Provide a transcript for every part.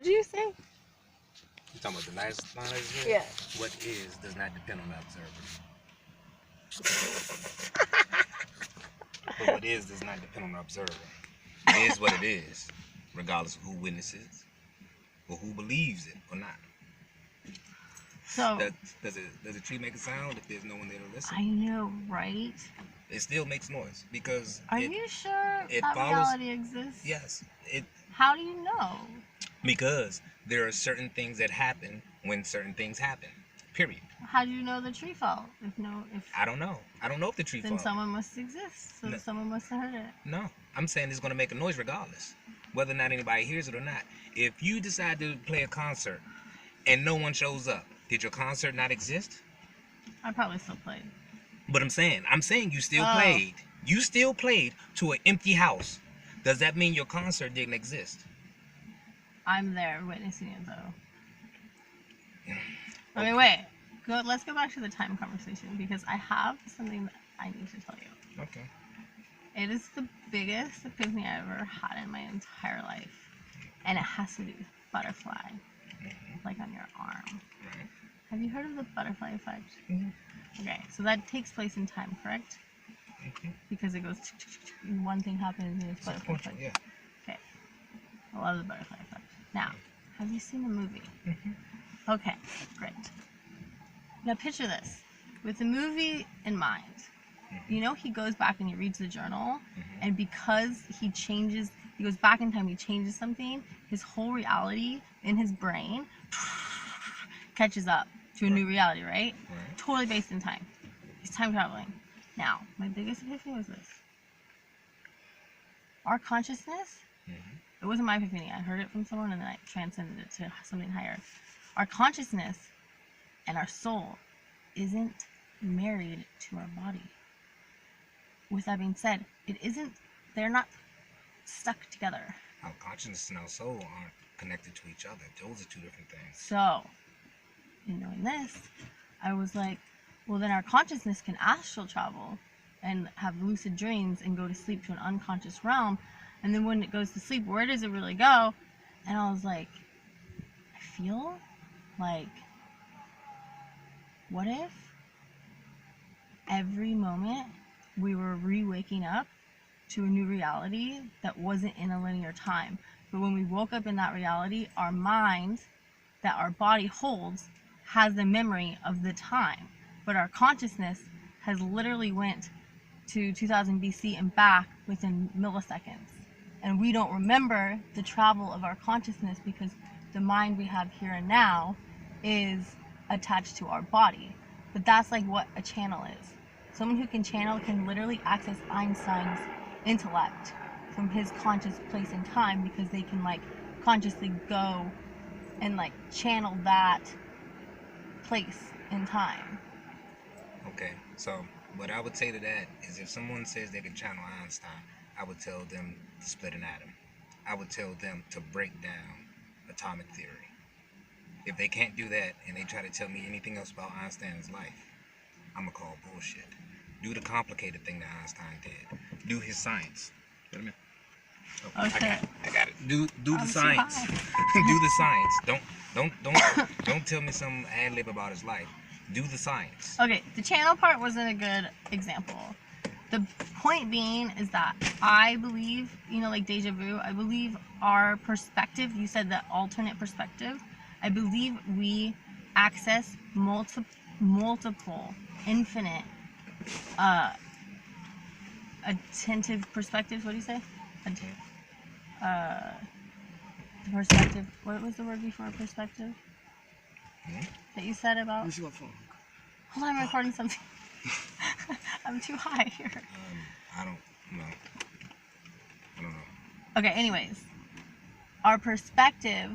What did you say? You talking about the last line I just said? Yeah. What is does not depend on the observer. But what is does not depend on the observer. It is what it is, regardless of who witnesses or who believes it or not. So Does a tree make a sound if there's no one there to listen? I know, right? It still makes noise because Are you sure it that follows. reality exists? Yes, it How do you know? because there are certain things that happen when certain things happen. Period. How do you know the tree fell? If I don't know. I don't know if the tree then falls. someone must exist. So No, someone must have heard it. no, I'm saying it's going to make a noise regardless, whether or not anybody hears it or not. If you decide to play a concert and no one shows up, did your concert not exist? I probably still played. But I'm saying you still Oh. played. You still played to an empty house. Does that mean your concert didn't exist? I'm there witnessing it though. Okay. Okay, wait. Let's go back to the time conversation because I have something that I need to tell you. Okay. It is the biggest epiphany I ever had in my entire life. And it has to do with butterfly, like on your arm. Right. Have you heard of the butterfly effect? Mhm. Okay, so that takes place in time, correct? Okay. Because it goes, one thing happens and it's butterfly Sequential, effect. yeah. Okay, I love the butterfly effect. Now, have you seen the movie? Mhm. Okay, great. Now picture this, with the movie in mind. You know, he goes back and he reads the journal, and because he goes back in time, he changes something, his whole reality in his brain catches up to a new reality, right? Right. Totally based in time. He's time traveling. Now, my biggest epiphany was this. Our consciousness, it wasn't my epiphany, I heard it from someone and then I transcended it to something higher. Our consciousness and our soul isn't married to our body. With that being said, they're not stuck together. Our consciousness and our soul aren't connected to each other. Those are two different things. So, in knowing this, I was like, well, then our consciousness can astral travel and have lucid dreams and go to sleep to an unconscious realm. And then when it goes to sleep, where does it really go? And I was like, I feel like, what if every moment we were re-waking up to a new reality that wasn't in a linear time? But when we woke up in that reality, our mind that our body holds has the memory of the time, but our consciousness has literally went to 2000 BC and back within milliseconds. And we don't remember the travel of our consciousness because the mind we have here and now is attached to our body. But that's like what a channel is. Someone who can channel can literally access Einstein's intellect from his conscious place in time because they can like consciously go and like channel that place in time. Okay, so what I would say to that is if someone says they can channel Einstein, I would tell them to split an atom. I would tell them to break down atomic theory. If they can't do that and they try to tell me anything else about Einstein's life, I'm going to call bullshit. Do the complicated thing that Einstein did. Do his science. Wait a minute. Oh, Okay. I got it. Do the I'm science. too Do the science. Don't tell me some ad lib about his life. Do the science. Okay, the channel part wasn't a good example. The point being is that I believe, like deja vu, I believe our perspective, you said the alternate perspective, I believe we access multiple, infinite, attentive perspectives. What do you say? The perspective. What was the word before perspective? That you said about. Where's your phone? Hold on, I'm recording something. I'm too high here. I don't know. Okay, anyways. Our perspective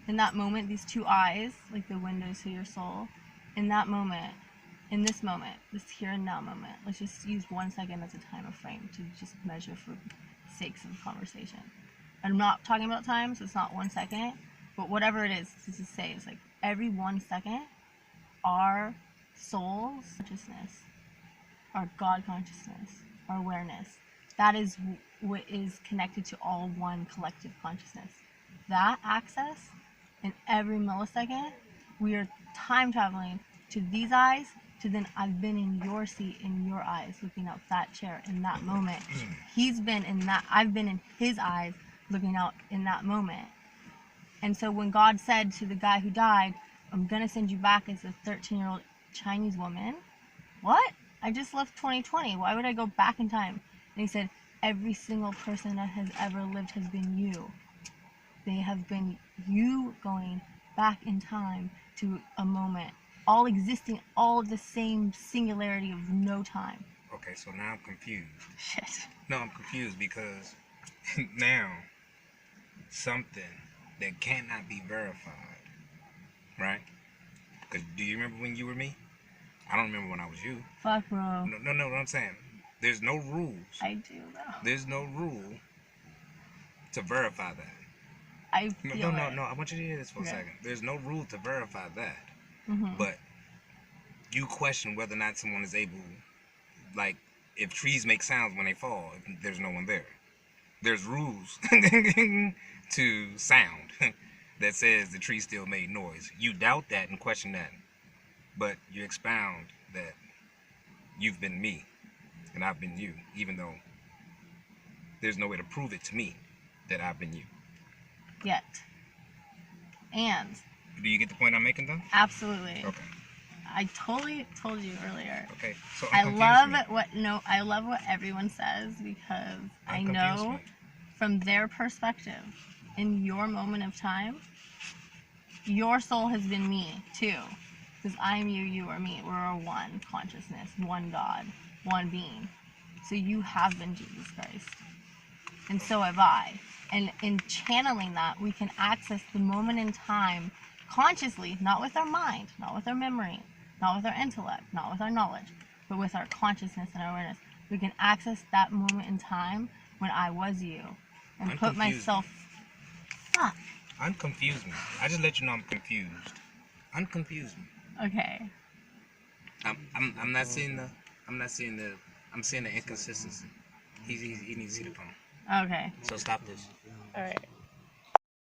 in that moment, these two eyes, like the windows to your soul, in that moment, in this moment, this here and now moment, let's just use 1 second as a time of frame to just measure for sakes of conversation. I'm not talking about time, so it's not 1 second, but whatever it is to just say, it's like every 1 second, our soul's consciousness, our God consciousness, our awareness, that is what is connected to all one collective consciousness. That access in every millisecond, we are time traveling to these eyes, to then I've been in your seat, in your eyes, looking out that chair in that moment. He's been in that, I've been in his eyes, looking out in that moment. And so when God said to the guy who died, I'm going to send you back as a 13-year-old Chinese woman, what? I just left 2020. Why would I go back in time? And he said, every single person that has ever lived has been you. They have been you going back in time to a moment, all existing, all the same singularity of no time. Okay, so now I'm confused. Shit. No, I'm confused because now something that cannot be verified, right? Because do you remember when you were me? I don't remember when I was you. Fuck, bro. No, what I'm saying, there's no rules. I do, though. There's no rule to verify that. I feel it. No, I want you to hear this for a second. There's no rule to verify that. Mm-hmm. But you question whether or not someone is able, like, if trees make sounds when they fall, if there's no one there. There's rules to sound that says the tree still made noise. You doubt that and question that. But you expound that you've been me and I've been you, even though there's no way to prove it to me that I've been you. Yet. And. Do you get the point I'm making, though? Absolutely. Okay. I totally told you earlier. Okay. So I love what everyone says, because I know from their perspective, in your moment of time, your soul has been me too. Because I'm you, you are me. We're a one consciousness, one God, one being. So you have been Jesus Christ. And so have I. And in channeling that, we can access the moment in time consciously, not with our mind, not with our memory, not with our intellect, not with our knowledge, but with our consciousness and our awareness. We can access that moment in time when I was you and put myself... Fuck. Unconfuse me. I just let you know I'm confused. Unconfuse me. Okay. I'm not seeing the I'm seeing the inconsistency. He needs to see the phone. Okay. So stop this. All right.